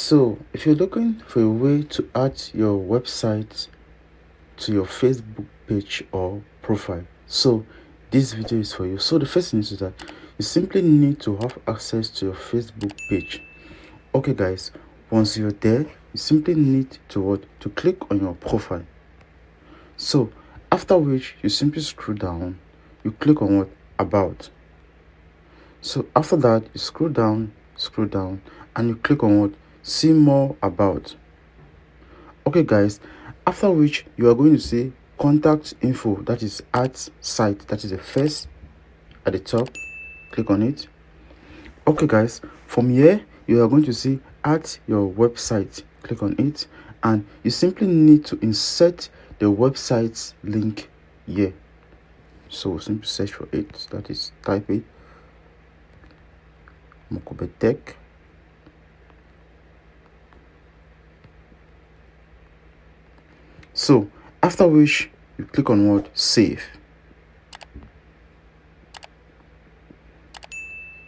So if you're looking for a way to add your website to your Facebook page or profile, so this video is for you. So the first thing is that you simply need to have access to your Facebook page. Okay guys, once you're there, you simply need to click on your profile. So after which you simply scroll down, you click on about. So after that you scroll down, and you click on see more about. Okay guys, after which you are going to see contact info, that is add site, that is the first at the top. Click on it. Okay guys, from here you are going to see add your website. Click on it, and you simply need to insert the website's link here. So simply search for it, that is type it Mokube Tech. So after which you click on save.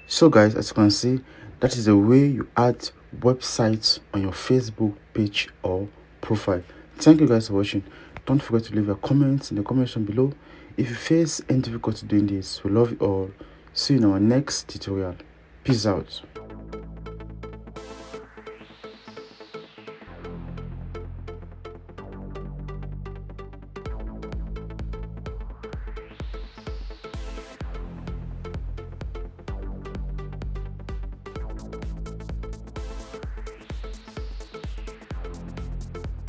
So guys, as you can see, that is the way you add websites on your Facebook page or profile. Thank you guys for watching. Don't forget to leave your comments in the comment section below. If you face any difficulty doing this, we love you all. See you in our next tutorial. Peace out.